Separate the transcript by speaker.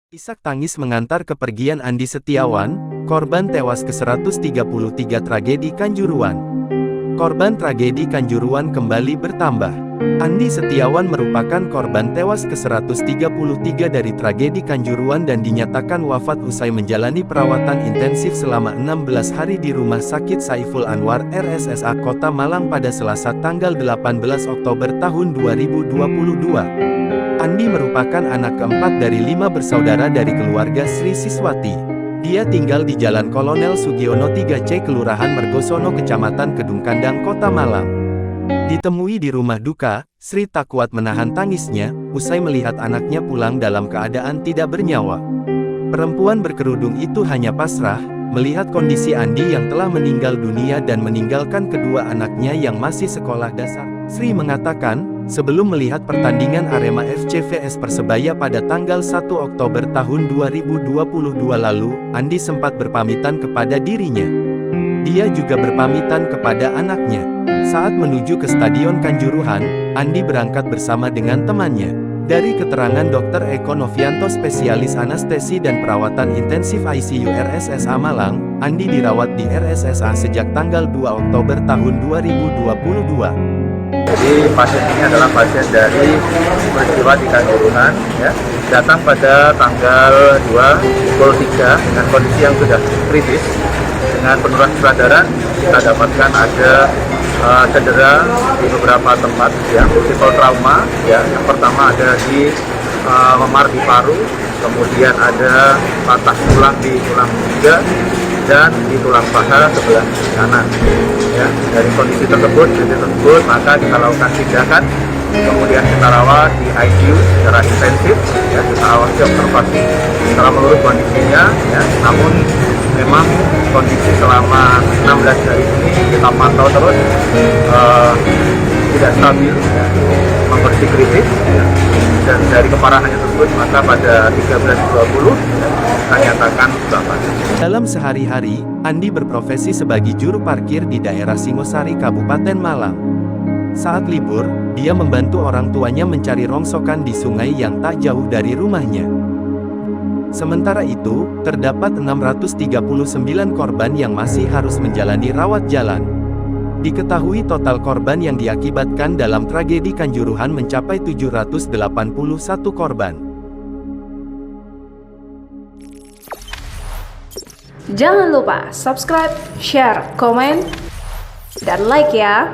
Speaker 1: Isak tangis mengantar kepergian Andi Setiawan, korban tewas ke-133 tragedi Kanjuruhan. Korban tragedi Kanjuruhan kembali bertambah. Andi Setiawan merupakan korban tewas ke-133 dari tragedi Kanjuruhan dan dinyatakan wafat usai menjalani perawatan intensif selama 16 hari di Rumah Sakit Saiful Anwar RSSA Kota Malang pada Selasa tanggal 18 Oktober tahun 2022. Andi merupakan anak keempat dari 5 bersaudara dari keluarga Sri Siswati. Dia tinggal di Jalan Kolonel Sugiono 3C Kelurahan Mergosono Kecamatan Kedungkandang Kota Malang. Ditemui di rumah duka, Sri tak kuat menahan tangisnya, usai melihat anaknya pulang dalam keadaan tidak bernyawa. Perempuan berkerudung itu hanya pasrah, melihat kondisi Andi yang telah meninggal dunia dan meninggalkan kedua anaknya yang masih sekolah dasar. Sri mengatakan, sebelum melihat pertandingan Arema FC vs Persebaya pada tanggal 1 Oktober tahun 2022 lalu, Andi sempat berpamitan kepada dirinya. Dia juga berpamitan kepada anaknya. Saat menuju ke Stadion Kanjuruhan, Andi berangkat bersama dengan temannya. Dari keterangan Dr. Eko Novianto spesialis anestesi dan perawatan intensif ICU RSSA Malang, Andi dirawat di RSSA sejak tanggal 2 Oktober tahun 2022.
Speaker 2: Jadi pasien ini adalah pasien dari peristiwa di Kanjuruhan, ya, datang pada tanggal 2 pukul 3 dengan kondisi yang sudah kritis. Dengan penurunan kesadaran, kita dapatkan ada cedera di beberapa tempat, ya, multiple trauma, ya. Yang pertama ada di memar di paru, kemudian ada patah tulang di tulang iga, dan di tulang paha sebelah kanan. Ya, dari kondisi tersebut, maka kita lakukan tindakan, kemudian kita rawat di ICU secara intensif, ya, kita awasi observasi secara menurut kondisinya, ya. Namun memang kondisi selama 16 hari ini kita pantau terus tidak stabil, ya, kondisi kritis, ya. Dan dari keparahannya tersebut, maka pada 13.20 kita nyatakan wafat.
Speaker 1: Dalam sehari-hari, Andi berprofesi sebagai juru parkir di daerah Singosari, Kabupaten Malang. Saat libur, dia membantu orang tuanya mencari rongsokan di sungai yang tak jauh dari rumahnya. Sementara itu, terdapat 639 korban yang masih harus menjalani rawat jalan. Diketahui total korban yang diakibatkan dalam tragedi Kanjuruhan mencapai 781 korban.
Speaker 3: Jangan lupa subscribe, share, komen, dan like ya!